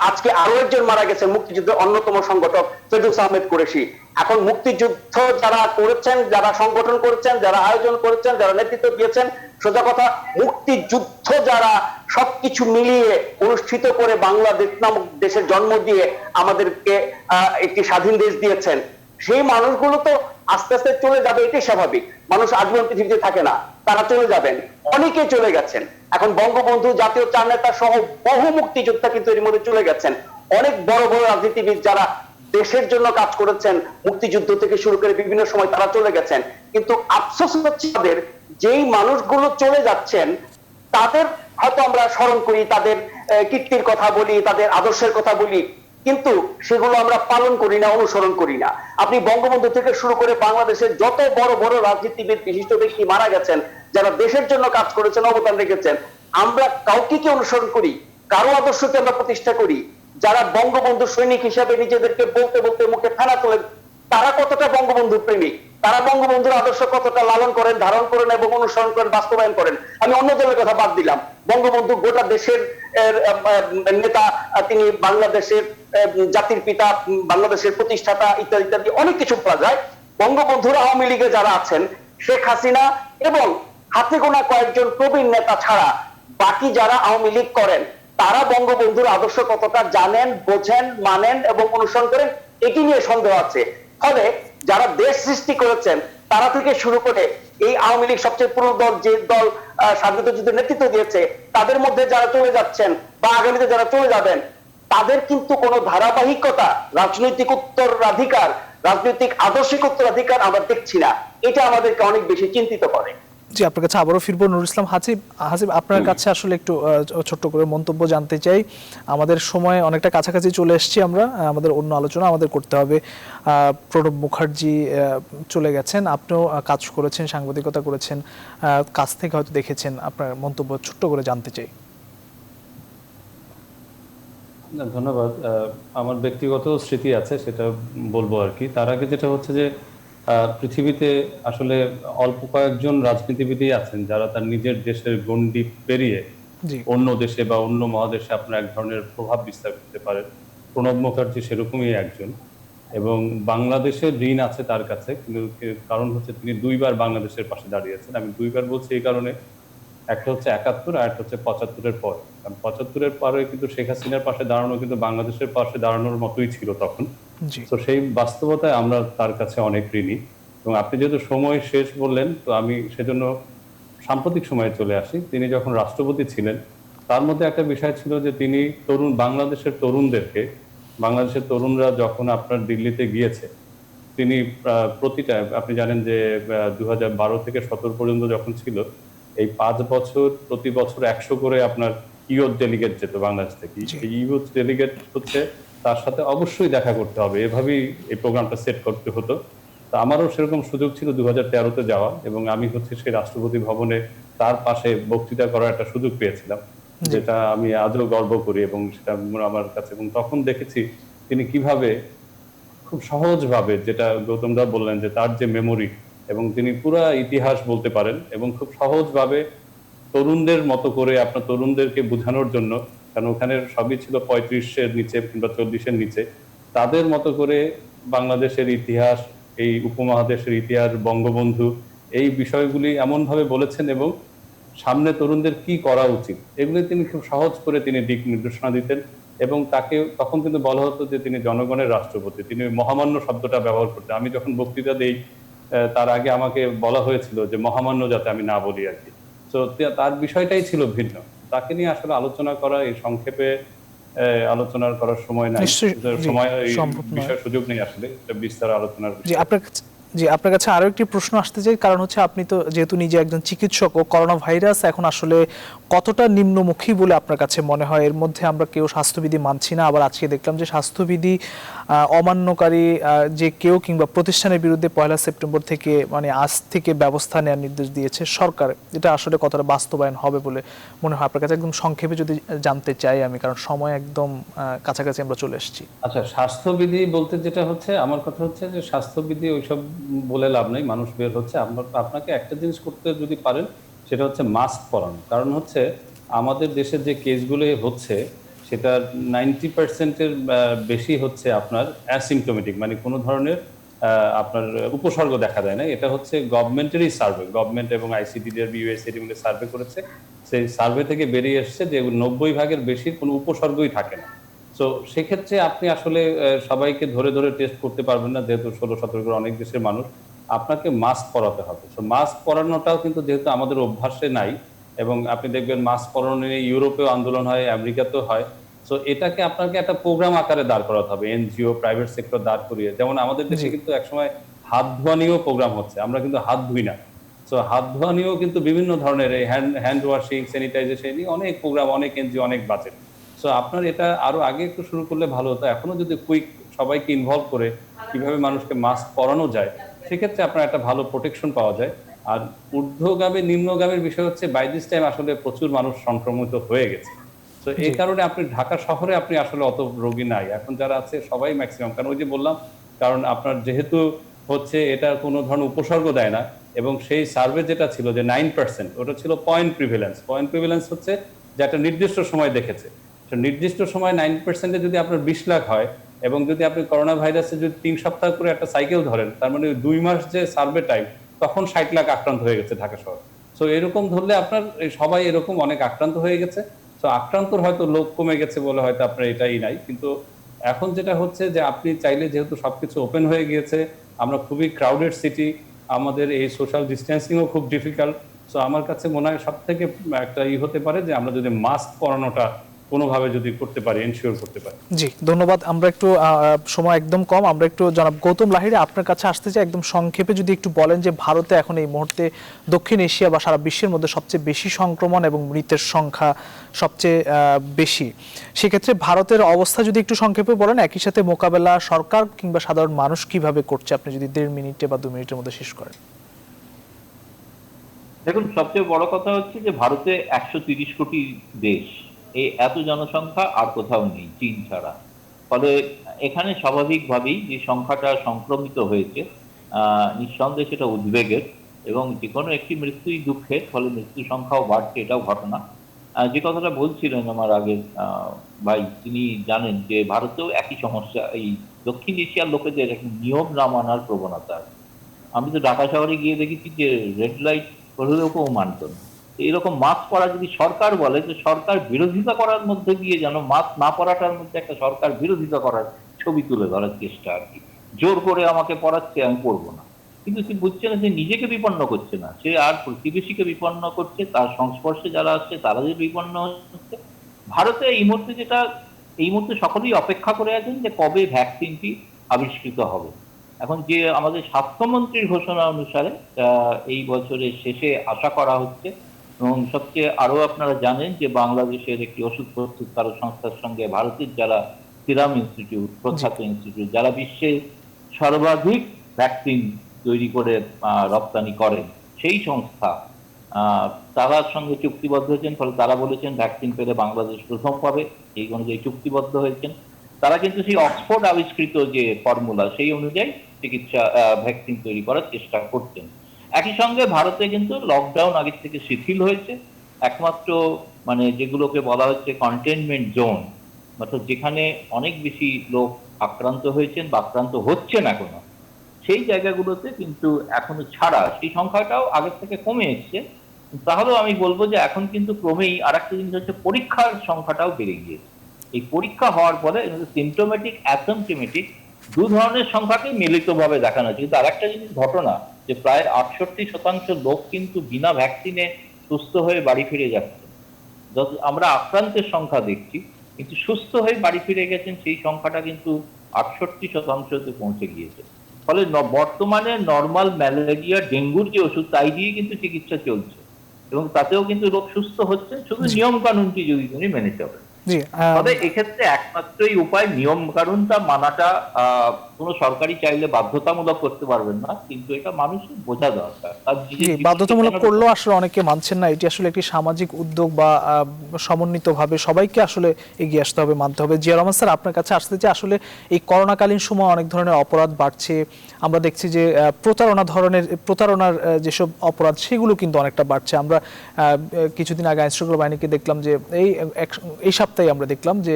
আজকে আরো একজন মারা গেছেন, মুক্তিযুদ্ধের অন্যতম সংগঠক ফেরদৌস আহমেদ কুরেশি। এখন মুক্তিযুদ্ধ যারা করেছেন, যারা সংগঠন করেছেন, যারা আয়োজন করেছেন, যারা নেতৃত্ব দিয়েছেন, সোজা কথা মুক্তিযুদ্ধ যারা সবকিছু মিলিয়ে অনুষ্ঠিত করে বাংলাদেশ নামক দেশের জন্ম দিয়ে আমাদেরকে একটি স্বাধীন দেশ দিয়েছেন, সেই মানুষগুলো তো আস্তে আস্তে চলে যাবে, এটাই স্বাভাবিক। মানুষ আজীবন পৃথিবীতে থাকে না, তারা চলে যাবেন, অনেকে চলে গেছেন। এখন বঙ্গবন্ধু, জাতীয় চার নেতা সহ বহু মুক্তিযোদ্ধা কিন্তু এর মধ্যে চলে গেছেন। অনেক বড় বড় রাজনীতিবিদ যারা দেশের জন্য কাজ করেছেন মুক্তিযুদ্ধ থেকে শুরু করে বিভিন্ন সময়, তারা চলে গেছেন। কিন্তু আফসোস হচ্ছে তাদের, যেই মানুষগুলো চলে যাচ্ছেন তাদের হয়তো আমরা স্মরণ করি, তাদের কীর্তির কথা বলি, তাদের আদর্শের কথা বলি, কিন্তু সেগুলো আমরা পালন করি না, অনুসরণ করি না। আপনি বঙ্গবন্ধু থেকে শুরু করে বাংলাদেশের যত বড় বড় রাজনীতিবিদ, বিশিষ্ট ব্যক্তি মারা গেছেন, যারা দেশের জন্য কাজ করেছেন, অবদান রেখেছেন, আমরা কাউকে কি অনুসরণ করি? কারো আদর্শকে আমরা প্রতিষ্ঠা করি? যারা বঙ্গবন্ধু সৈনিক হিসাবে নিজেদেরকে বলতে বলতে মুখে ফেনা তোলেন, তারা কতটা বঙ্গবন্ধু প্রেমিক? তারা বঙ্গবন্ধুর আদর্শ কতটা লালন করেন, ধারণ করেন এবং অনুসরণ করেন, বাস্তবায়ন করেন? আমি অন্য দলের কথা বাদ দিলাম, বঙ্গবন্ধু গোটা দেশের নেতা, তিনি বাংলাদেশের জাতির পিতা, বাংলাদেশের প্রতিষ্ঠাতা, ইত্যাদি ইত্যাদি অনেক কিছু বলা যায়। বঙ্গবন্ধুর আওয়ামী লীগে যারা আছেন, শেখ হাসিনা এবং হাতে গোনা কয়েকজন প্রবীণ নেতা ছাড়া বাকি যারা আওয়ামী লীগ করেন, তারা বঙ্গবন্ধুর আদর্শ কতটা জানেন, বোঝেন, মানেন এবং অনুসরণ করেন, এটি নিয়ে সন্দেহ আছে। ফলে যারা দেশ সৃষ্টি করেছেন, তারা থেকে শুরু করে এই আওয়ামী লীগ সবচেয়ে পুরনো দল, যে দল স্বাধীনতা যুদ্ধের নেতৃত্ব দিয়েছে, তাদের মধ্যে যারা চলে যাচ্ছেন বা আগামীতে যারা চলে যাবেন, তাদের কিন্তু কোনো ধারাবাহিকতা, রাজনৈতিক উত্তরাধিকার, রাজনৈতিক আদর্শিক উত্তরাধিকার আমরা দেখছি না। এটা আমাদেরকে অনেক বেশি চিন্তিত করে। জি, আপনার কাছে আবারও ফিরবো। নুরুল ইসলাম হাসিব, আপনার কাছে আসলে একটু ছোট্ট করে মন্তব্য জানতে চাই। আমাদের সময় অনেকটা কাছাকাছি চলে এসেছি, আমরা আমাদের অন্য আলোচনা আমাদের করতে হবে। প্রণব মুখার্জি চলে গেছেন, আপনিও কাজ করেছেন, সাংবাদিকতা করেছেন, কাছ থেকে হয়তো দেখেছেন, আপনার মন্তব্য ছোট্ট করে জানতে চাই। ধন্যবাদ। আমার ব্যক্তিগত স্মৃতি আছে, সেটা বলবো আর কি। তার আগে যেটা হচ্ছে যে পৃথিবীতে আসলে অল্প কয়েকজন রাজনীতিবিদই আছেন যারা তার নিজের দেশের গণ্ডি পেরিয়ে অন্য দেশে বা অন্য মহাদেশে আপনার এক ধরনের প্রভাব বিস্তার করতে পারেন। প্রণব মুখার্জি সেরকমই একজন, এবং বাংলাদেশের ঋণ আছে তার কাছে। কিন্তু কারণ হচ্ছে তিনি দুইবার বাংলাদেশের পাশে দাঁড়িয়েছেন। আমি দুইবার বলছি এই কারণে, একটা হচ্ছে ৭১ আর একটা হচ্ছে ৭৫-এর পর। কারণ ৭৫-এর পরে কিন্তু শেখ হাসিনার পাশে দাঁড়ানো কিন্তু বাংলাদেশের পাশে দাঁড়ানোর মতোই ছিল তখন। তো সেই বাস্তবতায় আমরা তার কাছে অনেক ঋণী। এবং আপনি যেহেতু সময় শেষ বললেন, তো আমি সেজন্য সাম্প্রতিক সময়ে চলে আসি। তিনি যখন রাষ্ট্রপতি ছিলেন, তার মধ্যে একটা বিষয় ছিল যে তিনি বাংলাদেশের তরুণরা যখন আপনার দিল্লিতে গিয়েছে, তিনি প্রতিটা, আপনি জানেন যে 2012 থেকে 2017 পর্যন্ত যখন ছিল, এই 5 বছর প্রতি বছর 100 করে আপনার ইউথ ডেলিগেট যেত বাংলাদেশ থেকে। এই ইউথ ডেলিগেট হচ্ছে, তার সাথে অবশ্যই দেখা করতে হবে, এভাবেই এই প্রোগ্রামটা সেট করতে হতো। তো আমারও সেরকম সুযোগ ছিল 2013-তে যাওয়া, এবং আমি হচ্ছে সেই রাষ্ট্রপতি ভবনে তার পাশে বক্তৃতা করার একটা সুযোগ পেয়েছিলাম, যেটা আমি আজও গর্ব করি এবং সেটা আমার কাছে। এবং তখন দেখেছি তিনি কিভাবে খুব সহজভাবে, যেটা গৌতমদা বললেন যে তার যে মেমোরি, এবং তিনি পুরো ইতিহাস বলতে পারেন, এবং খুব সহজভাবে তরুণদের মতো করে আপনার তরুণদেরকে বোঝানোর জন্য, কারণ ওখানে সবই ছিল 35-এর নিচে কিংবা 40-এর নিচে, তাদের মতো করে বাংলাদেশের ইতিহাস, এই উপমহাদেশের ইতিহাস, বঙ্গবন্ধু, এই বিষয়গুলি এমনভাবে বলেছেন, এবং সামনে তরুণদের কি করা উচিত এগুলি তিনি খুব সহজ করে তিনি দিক নির্দেশনা দিতেন। এবং তাকে তখন কিন্তু বলা হতো যে তিনি জনগণের রাষ্ট্রপতি, তিনি মহামান্য শব্দটা ব্যবহার করতেন। আমি যখন বক্তৃতা দেই, তার আগে আমাকে বলা হয়েছিল যে মহামান্য যাতে আমি না বলি আর কি। তো তার বিষয়টাই ছিল ভিন্ন। তাকে নিয়ে আসলে আলোচনা করা, এই সংক্ষেপে আলোচনা করার সময় নাই, সময় বিষয় সুযোগ নেই আসলে বিস্তার আলোচনার। জি, আপনার জি, আপনার কাছে আরো একটি প্রশ্ন আসতে চাই, কারণ হচ্ছে আপনি তো যেহেতু নিজে একজন চিকিৎসক, ও করোনা ভাইরাস এখন আসলে কতটা নিম্নমুখী বলে আপনার কাছে মনে হয়? এর মধ্যে আমরা কেউ স্বাস্থ্যবিধি মানছি না, আবার আজকে দেখলাম যে স্বাস্থ্যবিধি অমান্যকারী যে কেউ কিংবা প্রতিষ্ঠানের বিরুদ্ধে 1 সেপ্টেম্বর থেকে মানে আজ থেকে ব্যবস্থা নেওয়ার নির্দেশ দিয়েছে সরকার। এটা আসলে কতটা বাস্তবায়ন হবে বলে মনে হয় আপনার কাছে? একদম সংক্ষেপে যদি জানতে চাই আমি, কারণ সময় একদম কাছাকাছি আমরা চলে এসেছি। আচ্ছা, স্বাস্থ্যবিধি বলতে যেটা হচ্ছে, আমার কথা হচ্ছে যে স্বাস্থ্যবিধি ওইসব বলে লাভ নেই, মানুষ বের হচ্ছে। আপনাকে একটা জিনিস করতে যদি পারেন, সেটা হচ্ছে মাস্ক পরানো। কারণ হচ্ছে আমাদের দেশের যে কেসগুলো হচ্ছে সেটার 90%-এর বেশি হচ্ছে আপনার অ্যাসিমটোমেটিক, মানে কোনো ধরনের আপনার উপসর্গ দেখা যায় না। এটা হচ্ছে গভর্নমেন্টেরই সার্ভে, গভর্নমেন্ট এবং আইসিডিডিআর, ইউএসএডি মিলে সার্ভে করেছে। সেই সার্ভে থেকে বেরিয়ে এসছে যে 90 ভাগের বেশি কোনো উপসর্গই থাকে না। তো সেক্ষেত্রে আপনি আসলে সবাইকে ধরে ধরে টেস্ট করতে পারবেন না, যেহেতু 16-17 করে অনেক দেশের মানুষ। আপনাকে মাস্ক পরাতে হবে। তো মাস্ক পরানোটাও কিন্তু যেহেতু আমাদের অভ্যাসে নাই, এবং আপনি দেখবেন মাস্ক পরানো নিয়ে ইউরোপেও আন্দোলন হয়, আমেরিকাতেও হয়। তো এটাকে আপনাকে একটা প্রোগ্রাম আকারে দাঁড় করাতে হবে, এনজিও, প্রাইভেট সেক্টর দাঁড় করিয়ে। যেমন আমাদের দেশে কিন্তু একসময় হাত ধোয়া নিয়েও প্রোগ্রাম হচ্ছে, আমরা কিন্তু হাত ধুই না। তো হাত ধোয়া নিয়েও কিন্তু বিভিন্ন ধরনের হ্যান্ড ওয়াশিং, স্যানিটাইজেশন নিয়ে অনেক প্রোগ্রাম, অনেক এনজিও, অনেক বাজেট। সো আপনার এটা আরো আগে একটু শুরু করলে ভালো হতো। এখনো যদি কুইক সবাইকে ইনভলভ করে কিভাবে মানুষকে মাস্ক পরানো যায়, সেক্ষেত্রে আপনার একটা ভালো প্রোটেকশন পাওয়া যায়। আর ঊর্ধ্বগামী নিম্নগামীর বিষয় হচ্ছে, বাই দিস টাইম আসলে প্রচুর মানুষ সংক্রমিত হয়ে গেছে। তো এই কারণে আপনি ঢাকা শহরে আপনি আসলে অত রোগী নাই এখন, যারা আছে সবাই ম্যাক্সিমাম। কারণ ওই যে বললাম, কারণ আপনার যেহেতু হচ্ছে এটা কোনো ধরনের উপসর্গ দেয় না, এবং সেই সার্ভে যেটা ছিল যে 9%, ওটা ছিল পয়েন্ট প্রিভেলেন্স। পয়েন্ট প্রিভেলেন্স হচ্ছে যে একটা নির্দিষ্ট সময় দেখেছে। নির্দিষ্ট সময় 9%-এ যদি আপনার 20 লাখ হয়, এবং যদি আপনি করোনা ভাইরাসে যদি 3 সপ্তাহ করে একটা সাইকেল ধরেন, তার মানে 2 মাস যে সার্ভে টাইম, তখন 60 লাখ আক্রান্ত হয়ে গেছে ঢাকা শহর। তো এরকম ধরলে আপনার সবাই এরকম অনেক আক্রান্ত হয়ে গেছে। তো আক্রান্তর হয়তো লোক কমে গেছে বলে হয়তো আপনার এটাই নাই, কিন্তু এখন যেটা হচ্ছে যে আপনি চাইলে, যেহেতু সবকিছু ওপেন হয়ে গিয়েছে, আমরা খুবই ক্রাউডেড সিটি, আমাদের এই সোশ্যাল ডিস্টেন্সিংও খুব ডিফিকাল্ট। সো আমার কাছে মনে হয় সব থেকে একটা হতে পারে যে আমরা যদি মাস্ক পরানোটা কোনোভাবে যদি করতে পারি, এনশিওর করতে পারি। জি, ধন্যবাদ। আমরা একটু সময় একদম কম, আমরা একটু জনাব গৌতম লাহিড়ী আপনার কাছে আসতে চাই। একদম সংক্ষেপে যদি একটু বলেন যে ভারতে এখন এই মুহূর্তে দক্ষিণ এশিয়া বা সারা বিশ্বের মধ্যে সবচেয়ে বেশি সংক্রমণ এবং মৃতের সংখ্যা সবচেয়ে বেশি, সেক্ষেত্রে ভারতের অবস্থা যদি একটু সংক্ষেপে বলেন, একই সাথে মোকাবেলা সরকার কিংবা সাধারণ মানুষ কিভাবে করছে, আপনি যদি 1.5 মিনিটে বা 2 মিনিটের মধ্যে শেষ করেন। দেখুন, সবচেয়ে বড় কথা হচ্ছে যে ভারতে 130 কোটি দেশ, এই এত জনসংখ্যা আর কোথাও নেই চীন ছাড়া। ফলে এখানে স্বাভাবিকভাবেই যে সংখ্যাটা সংক্রমিত হয়েছে, নিঃসন্দেহে সেটা উদ্বেগের, এবং যে কোনো একটি মৃত্যুই দুঃখের, ফলে মৃত্যু সংখ্যাও বাড়ছে, এটাও ঘটনা। যে কথাটা বলছিলেন আমার আগের ভাই, তিনি জানেন যে ভারতেও একই সমস্যা। এই দক্ষিণ এশিয়ার লোকেদের একটা নিয়ম না মানার প্রবণতা আছে। আমি তো ঢাকা শহরে গিয়ে দেখেছি যে রেড লাইট হলেও কেউ মানত না। এরকম মাস্ক পরা যদি সরকার বলে, যে সরকার বিরোধিতা করার মধ্যে দিয়ে যেন মাস্ক না পরাটার মধ্যে একটা সরকার বিরোধিতা করার ছবি তুলে ধরার চেষ্টা আর কি। জোর করে আমাকে পড়াচ্ছে, আমি পড়বো না। কিন্তু সে বুঝছে না যে নিজেকে বিপন্ন করছে না, সে আর প্রতিবেশীকে বিপন্ন করছে, তার সংস্পর্শে যারা আসছে তারা যে বিপন্ন হচ্ছে। ভারতে এই মুহূর্তে সকলেই অপেক্ষা করে আছেন যে কবে ভ্যাকসিনটি আবিষ্কৃত হবে। এখন যে আমাদের স্বাস্থ্যমন্ত্রীর ঘোষণা অনুসারে এই বছরের শেষে আশা করা হচ্ছে, এবং সবচেয়ে আরো আপনারা জানেন যে বাংলাদেশের একটি ওষুধ প্রস্তুতকারক সংস্থার সঙ্গে ভারতের যারা সিরাম ইনস্টিটিউট, প্রখ্যাত ইনস্টিটিউট, যারা বিশ্বে সর্বাধিক ভ্যাকসিন তৈরি করে রপ্তানি করেন, সেই সংস্থা তারার সঙ্গে চুক্তিবদ্ধ হয়েছেন। ফলে তারা বলেছেন ভ্যাকসিন পেলে বাংলাদেশ প্রথম পাবে, এই অনুযায়ী চুক্তিবদ্ধ হয়েছেন তারা। কিন্তু সেই অক্সফোর্ড আবিষ্কৃত যে ফর্মুলা, সেই অনুযায়ী চিকিৎসা ভ্যাকসিন তৈরি করার চেষ্টা করছেন। একই সঙ্গে ভারতে কিন্তু লকডাউন আগের থেকে শিথিল হয়েছে। একমাত্র মানে যেগুলোকে বলা হচ্ছে কন্টেনমেন্ট জোন, অর্থাৎ যেখানে অনেক বেশি লোক আক্রান্ত হয়েছেন বা আক্রান্ত হচ্ছেন এখনো, সেই জায়গাগুলোতে কিন্তু এখনো ছাড়া সেই সংখ্যাটাও আগের থেকে কমে এসছে। তাহলেও আমি বলবো যে এখন কিন্তু ক্রমেই আর একটা জিনিস হচ্ছে, পরীক্ষার সংখ্যাটাও বেড়ে গিয়েছে। এই পরীক্ষা হওয়ার পরে সিমটোমেটিক, অ্যাসিমটোমেটিক দু ধরনের সংখ্যাকে মিলিতভাবে দেখানো হচ্ছে। কিন্তু আর একটা জিনিস ঘটনা, যে প্রায় 68% লোক কিন্তু বিনা ভ্যাকসিনে সুস্থ হয়ে বাড়ি ফিরে যাচ্ছে। যত আমরা আক্রান্তের সংখ্যা দেখছি, কিন্তু সুস্থ হয়ে বাড়ি ফিরে গেছেন সেই সংখ্যাটা কিন্তু 68%-তে পৌঁছে গিয়েছে। ফলে বর্তমানে নর্মাল ম্যালেরিয়া ডেঙ্গুর যে ওষুধ তাই দিয়ে কিন্তু চিকিৎসা চলছে এবং তাতেও কিন্তু রোগ সুস্থ হচ্ছে, শুধু নিয়ম কানুনটি যদি তিনি মেনে চলেন। জি তবে এক্ষেত্রে একমাত্রই উপায় নিয়ম কানুনটা মানাটা। কোনো সরকারি চাইলে বাধ্যতামূলক করতে পারবেন না, কিন্তু এটা মানুষের বোঝা দরকার। বাধ্যতামূলক করলেও আসলে অনেকে মানছেন না। এটি আসলে একটি সামাজিক উদ্যোগ বা সমন্বিতভাবে সবাইকে আসলে এগিয়ে আসতে হবে, মানতে হবে। জিয়া রহমান স্যার, আপনার কাছে আসতে যে আসলে এই করোনাকালীন সময় অনেক ধরনের অপরাধ বাড়ছে, আমরা দেখছি যে প্রতারণার যেসব অপরাধ সেগুলো কিন্তু অনেকটা বাড়ছে। আমরা কিছুদিন আগে আইনশৃঙ্খলা বাহিনীকে দেখলাম যে এই সপ্তাহে আমরা দেখলাম যে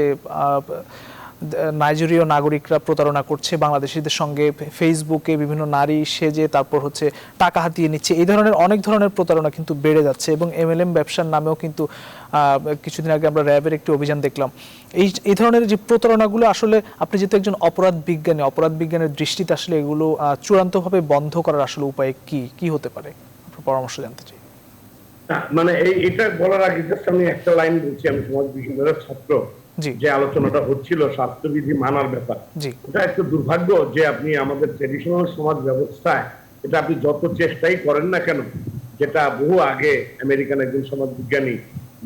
নাইজেরীয় নাগরিকরা প্রতারণা করছে বাংলাদেশিদের সঙ্গে, ফেসবুকে বিভিন্ন নারী সেজে তারপর হচ্ছে টাকা হাতিয়ে নিচ্ছে। এই ধরনের অনেক ধরনের প্রতারণা কিন্তু বেড়ে যাচ্ছে এবং এমএলএম ব্যবসার নামেও কিন্তু কিছুদিন আগে আমরা র্যাবের একটি অভিযান দেখলাম। এই ধরনের যে প্রতারণাগুলো আসলে আপনি যেহেতু একজন অপরাধ বিজ্ঞানের দৃষ্টিতে আসলে এগুলো চূড়ান্তভাবে বন্ধ করার আসলে উপায় কি হতে পারে, আপনার পরামর্শ জানতে চাই। মানে এটা বলার আগে জাস্ট আমি একটা লাইন বলছি। আমি সমাজ বিজ্ঞানের ছাত্র, যে আলোচনাটা হচ্ছিল স্বাস্থ্যবিধি মানার ব্যাপার, এটা একটা দুর্ভাগ্য যে আপনি আমাদের ট্রেডিশনাল সমাজ ব্যবস্থায় এটা আপনি যত চেষ্টাই করেন না কেন, যেটা বহু আগে আমেরিকান একজন সমাজ বিজ্ঞানী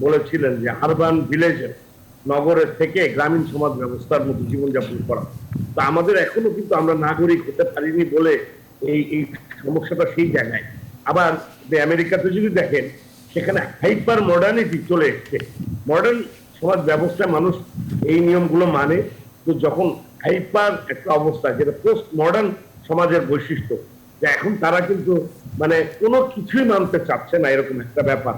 বলেছিলেন যে আরবান ভিলেজের, নগরের থেকে গ্রামীণ সমাজ ব্যবস্থার মধ্যে জীবনযাপন করা। তো আমাদের এখনো কিন্তু আমরা নাগরিক হতে পারিনি বলে এই সমস্যাটা সেই জায়গায়। আবার আমেরিকাতে যদি দেখেন, সেখানে হাইপার মডার্নিটি চলে এসছে। মডার্ন সমাজ ব্যবস্থায় মানুষ এই নিয়মগুলো মানে, তো যখন হাইপার একটা অবস্থা যেটা পোস্ট মডার্ন সমাজের বৈশিষ্ট্য, যে এখন তারা কিন্তু মানে কোনো কিছুই মানতে চাচ্ছে না, এরকম একটা ব্যাপার।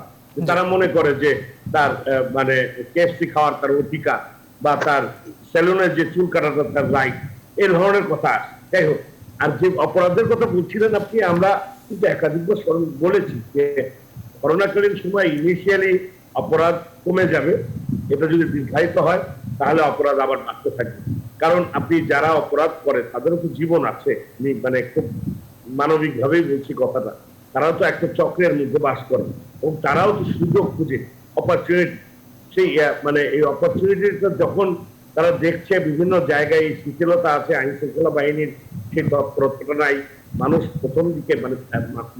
তারা মনে করে যে তার মানে কেএফসি খাওয়ার তার অধিকার, বা তার সেলুনের যে চুল কাটাটা তার রাইট, এই ধরনের কথা। যাই হোক, আর যে অপরাধের কথা বলছিলেন আপনি, আমরা কিন্তু একাধিকবার বলেছি যে করোনাকালীন সময় ইনিশিয়ালি অপরাধ কমে যাবে, এটা যদি দীর্ঘায়িত হয় তাহলে অপরাধ আবার বাড়তে থাকবে। কারণ আপনি যারা অপরাধ করে তাদেরও তো জীবন আছে, মানে খুব মানবিক ভাবেই বলছি কথাটা। তারাও তো একটা চক্রের মধ্যে বাস করে এবং তারাও তো সুযোগ খুঁজে, অপরচুনিটি। সেই মানে এই অপরচুনিটিটা যখন তারা দেখছে বিভিন্ন জায়গায় শিথিলতা আছে, আইন শৃঙ্খলা বাহিনীর সেই তৎপরতা নাই। মানুষ প্রথম দিকে মানে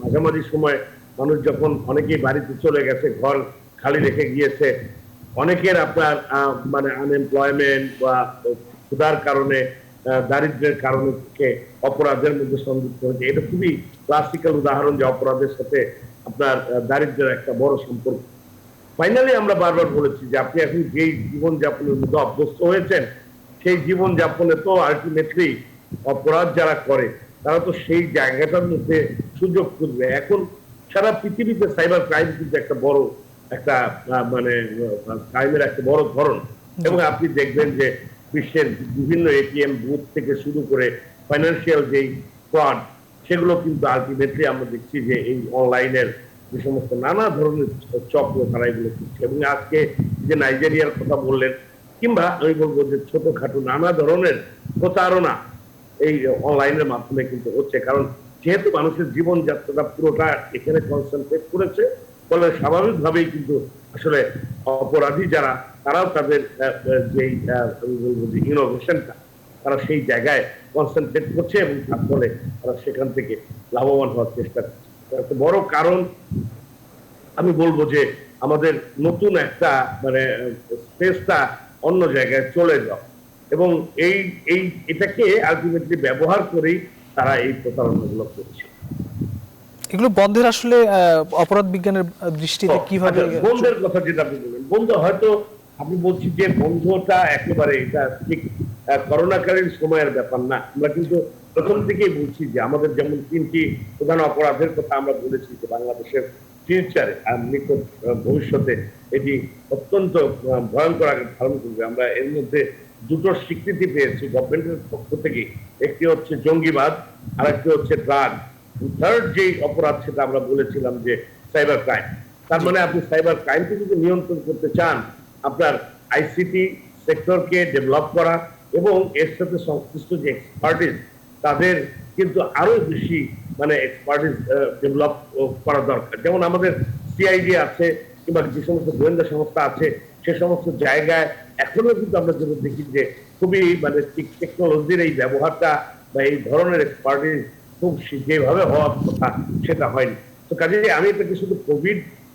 মাঝামাঝি সময় মানুষ যখন অনেকেই বাড়িতে চলে গেছে, ঘর খালি রেখে গিয়েছে, অনেকের আপনার মানে আনএমপ্লয়মেন্ট বা ক্ষুধার কারণে, দারিদ্র্যের কারণে থেকে অপরাধের মধ্যে সংযুক্ত হয়েছে। এটা খুবই ক্লাসিক্যাল উদাহরণ যে অপরাধের সাথে আপনার দারিদ্র্যের একটা বড় সম্পর্ক। ফাইনালি আমরা বারবার বলেছি যে আপনি এখন যেই জীবনযাপনের মধ্যে অভ্যস্ত হয়েছেন, সেই জীবনযাপনে তো আলটিমেটলি অপরাধ যারা করে তারা তো সেই জায়গাটার মধ্যে সুযোগ খুঁজবে। এখন সারা পৃথিবীতে সাইবার ক্রাইম কিন্তু একটা বড় একটা মানে ক্রাইমের একটা বড় ধরন। এবং আপনি দেখবেন যে বিশ্বের বিভিন্ন এটিএম বুথ থেকে শুরু করে ফাইন্যান্সিয়াল যেই ফ্রড, সেগুলো কিন্তু আলটিমেটলি আমরা দেখছি যে এই অনলাইনের যে সমস্ত নানা ধরনের চক্র তারা এগুলো করছে। এবং আজকে যে নাইজেরিয়ার কথা বললেন, কিংবা আমি বলবো যে ছোটখাটো নানা ধরনের প্রতারণা এই অনলাইনের মাধ্যমে কিন্তু হচ্ছে। কারণ যেহেতু মানুষের জীবনযাত্রাটা পুরোটা এখানে কনসেন্ট্রেট করেছে, ফলে স্বাভাবিকভাবেই কিন্তু আসলে অপরাধী যারা, তারাও তাদের যেই বলবো যে ইনোভেশনটা, তারা সেই জায়গায় কনসেন্ট্রেট করছে এবং তার ফলে তারা সেখান থেকে লাভবান হওয়ার চেষ্টা করছে। একটা বড় কারণ আমি বলবো যে আমাদের নতুন একটা মানে স্পেসটা অন্য জায়গায় চলে যাও, এবং এটাকে আলটিমেটলি ব্যবহার করেই তারা এই প্রতারণাগুলো করছে। এগুলো বন্ধের আসলে অপরাধ বিজ্ঞানের দৃষ্টিতে কিভাবে বন্ধের কথা যেটা আপনি বললেন, বন্ধ হয়তো আমি বলছি যে বন্ধটা একেবারে এটা ঠিক করোনাকালীন সময়ের ব্যাপার না। আমরা কিন্তু প্রথম থেকেই বলছি যে আমাদের যেমন 3টি প্রধান অপরাধের কথা আমরা বলেছি যে বাংলাদেশের ফিউচারে আর নিকট ভবিষ্যতে এটি অত্যন্ত ভয়ঙ্কর আকার ধারণ করবে। আমরা এর মধ্যে দুটো স্বীকৃতি পেয়েছি গভর্নমেন্টের পক্ষ থেকে, একটি হচ্ছে জঙ্গিবাদ আর একটি হচ্ছে ড্রাগ। থার্ড যে অপরাধ সেটা আমরা বলেছিলাম যে সাইবার ক্রাইম। তার মানে আপনি সাইবার ক্রাইমকে যদি নিয়ন্ত্রণ করতে চান, আপনার আইসিটি সেক্টরকে ডেভেলপ করা এবং এর সাথে সংশ্লিষ্ট যে এক্সপার্টিস, তাদের কিন্তু আরো বেশি মানে এক্সপার্টিস ডেভেলপ করা দরকার। যেমন আমাদের সিআইডি আছে কিংবা যে সমস্ত গোয়েন্দা সংস্থা আছে, সে সমস্ত জায়গায় এখনো কিন্তু আমরা যেটা দেখি যে খুবই মানে টেকনোলজির এই ব্যবহারটা বা এই ধরনের এক্সপার্টিস খুব যেভাবে হওয়ার কথা সেটা হয়নি। তো কাজে আমি এটাকে শুধু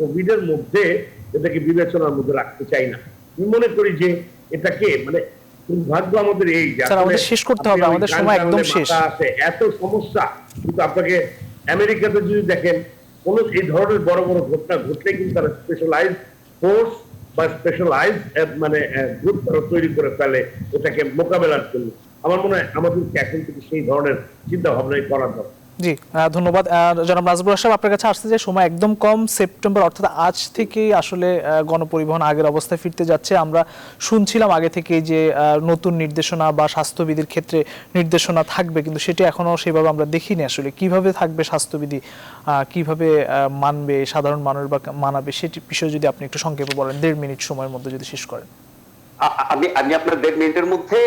কোভিডের মধ্যে এটাকে বিবেচনার মধ্যে রাখতে চাই না। আমি মনে করি যে এটাকে মানে দুর্ভাগ্য আমাদের এই যে স্যার, আমাদের শেষ করতে হবে, আমাদের সময় একদম শেষ। এত সমস্যা, কিন্তু আপনাকে আমেরিকাতে যদি দেখেন কোন এই ধরনের বড় বড় ঘটনা ঘটলে কিন্তু তারা স্পেশালাইজ ফোর্স বা স্পেশালাইজ মানে গ্রুপ তারা তৈরি করে ফেলে এটাকে মোকাবেলার জন্য। আমার মনে হয় আমাদেরকে এখন থেকে সেই ধরনের চিন্তা ভাবনাই করা দরকার। জি, ধন্যবাদ। জনাব নাজবুল সাহেব, আপনার কাছে আসতে যে সময় একদম কম, সেপ্টেম্বর অর্থাৎ আজ থেকেই আসলে গণপরিবহন আগের অবস্থায় ফিরতে যাচ্ছে। আমরা শুনছিলাম আগে থেকে যে নতুন নির্দেশনা বা স্বাস্থ্যবিধির ক্ষেত্রে নির্দেশনা থাকবে, কিন্তু সেটি এখনো সেভাবে আমরা দেখিনি। আসলে কিভাবে থাকবে স্বাস্থ্যবিধি, কিভাবে মানবে সাধারণ মানুষ বা মানাবে, সেটি বিষয়ে যদি আপনি একটু সংক্ষেপে বলেন, 1.5 মিনিট সময়ের মধ্যে যদি শেষ করেন। আমি আপনার 1.5 মিনিটের মধ্যে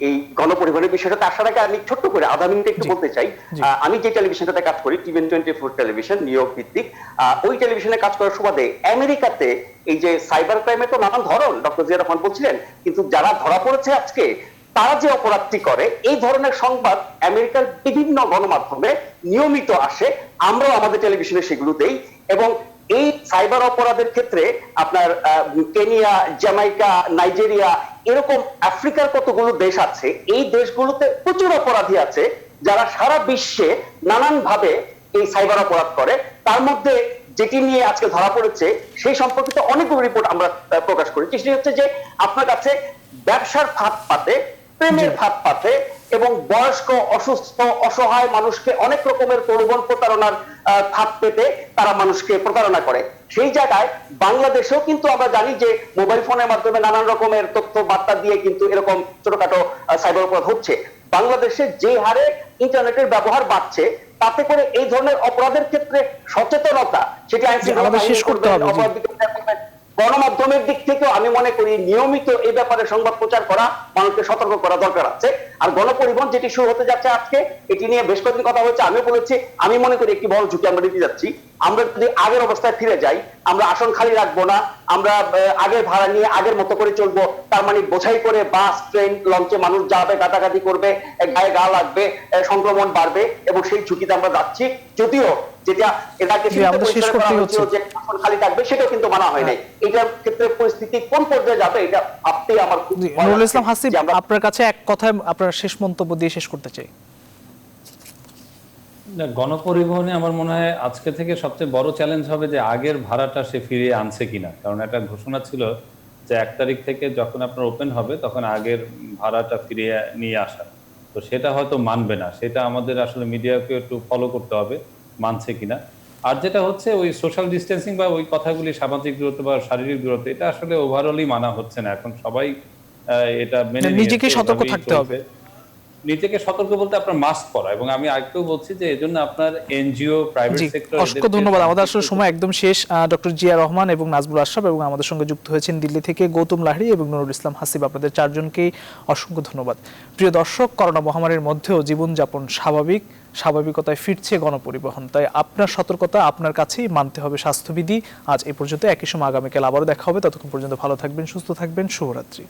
এই গণপরিবহনের বিষয়টাতে আসার আগে আমি ছোট্ট করে আধা মিনিটে একটু বলতে চাই। আমি যে টেলিভিশনটাতে কাজ করি, টিভেন 24 টেলিভিশন, নিউ ইয়র্ক ভিত্তিক, ওই টেলিভিশনে কাজ করার সুবাদে আমেরিকাতে এই যে সাইবার ক্রাইমে তো নানান ধরন, ডক্টর জিয়া রহমান বলছিলেন, কিন্তু যারা ধরা পড়েছে আজকে তারা যে অপরাধটি করে, এই ধরনের সংবাদ আমেরিকার বিভিন্ন গণমাধ্যমে নিয়মিত আসে। আমরাও আমাদের টেলিভিশনে সেগুলো দেই। এবং এই সাইবার অপরাধের ক্ষেত্রে আপনার কেনিয়া, জামাইকা, নাইজেরিয়া, এরকম আফ্রিকার কতগুলো দেশ আছে, এই দেশগুলোতে প্রচুর অপরাধী আছে যারা সারা বিশ্বে নানান ভাবে এই সাইবার অপরাধ করে। তার মধ্যে যেটি নিয়ে আজকে ধরা পড়েছে সেই সম্পর্কিত অনেকগুলো রিপোর্ট আমরা প্রকাশ করি। সেটি হচ্ছে যে আপনার কাছে ব্যবসার ফাঁদ পাতে, প্রেমের ফাঁদ পাতে এবং বয়স্ক, অসুস্থ, অসহায় মানুষকে অনেক রকমের প্রলোভন প্রতারণার ফাঁদ পেতে তারা মানুষকে প্রতারণা করে। সেই জায়গায় বাংলাদেশেও কিন্তু আমরা জানি যে মোবাইল ফোনের মাধ্যমে নানান রকমের তথ্য বার্তা দিয়ে কিন্তু এরকম ছোটখাটো সাইবার অপরাধ হচ্ছে। বাংলাদেশে যে হারে ইন্টারনেটের ব্যবহার বাড়ছে, তাতে করে এই ধরনের অপরাধের ক্ষেত্রে সচেতনতা, সেটি গণমাধ্যমের দিক থেকেও আমি মনে করি নিয়মিত এই ব্যাপারে সংবাদ প্রচার করা, মানুষকে সতর্ক করা দরকার আছে। আর গণপরিবহন যেটি শুরু হতে যাচ্ছে আজকে, এটি নিয়ে বেশ কয়েকদিন কথা হচ্ছে, আমিও বলেছি, আমি মনে করি একটি বড় ঝুঁকি আমরা নিতে যাচ্ছি। আমরা যদি আগের অবস্থায় ফিরে যাই, আমরা আসন খালি রাখবো না, আমরা আগের ভাড়া নিয়ে আগের মতো করে চলবো, তার মানে বোঝাই করে বাস, ট্রেন, লঞ্চে মানুষ যাবে, গাদাগাদি করবে, গায়ে গা লাগবে, সংক্রমণ বাড়বে, এবং সেই ঝুঁকিতে আমরা যাচ্ছি। যদিও যেটা এটাকে খালি থাকবে সেটাও কিন্তু মানা হয় নাই। এটার ক্ষেত্রে পরিস্থিতি কোন পর্যায়ে যাবে এটা ভাবতেই আমার খুব। নুরুল ইসলাম হাসিব, আপনার কাছে এক কথায় আপনার শেষ মন্তব্য দিয়ে শেষ করতে চাই। গণপরিবহনে আমার মনে হয় আজকে থেকে সবচেয়ে বড় চ্যালেঞ্জ হবে যে আগের ভাড়াটা সে ফিরিয়ে আনছে কিনা। কারণ একটা ঘোষণা ছিল যে 1 তারিখ থেকে যখন আপনার ওপেন হবে তখন আগের ভাড়াটা ফিরিয়ে নিয়ে আসা। তো সেটা হয়তো মানবে না, সেটা আমাদের আসলে মিডিয়াকে একটু ফলো করতে হবে মানছে কিনা। আর যেটা হচ্ছে ওই সোশ্যাল ডিস্টেন্সিং বা ওই কথাগুলি, সামাজিক দূরত্ব বা শারীরিক দূরত্ব, এটা আসলে ওভারঅলই মানা হচ্ছে না এখন। সবাই এটা মেনে নিজেকে সতর্ক থাকতে হবে। নিজেকে সতর্ক বলতে আপনার মাস্ক পরা, এবং আমি আগেও বলছি যে এজন্য আপনার এনজিও, প্রাইভেট সেক্টর। অসংখ্য ধন্যবাদ। আমাদের আসলে সময় একদম শেষ। ডক্টর জিয়া রহমান এবং নাজবুল আশরাফ এবং আমাদের সঙ্গে যুক্ত হয়েছেন দিল্লি থেকে গৌতম লাহিড়ী এবং নুরুল ইসলাম হাসিব, আপনাদের চারজনকেই অসংখ্য ধন্যবাদ। প্রিয় দর্শক, করোনা মহামারীর মধ্যেও জীবনযাপন স্বাভাবিকতায় ফিরছে গণপরিবহন, তাই আপনার সতর্কতা আপনার কাছেই, মানতে হবে স্বাস্থ্যবিধি। আজ এই পর্যন্ত, একই সময় আগামীকাল আবারও দেখা হবে। ততক্ষণ পর্যন্ত ভালো থাকবেন, সুস্থ থাকবেন, শুভরাত্রি।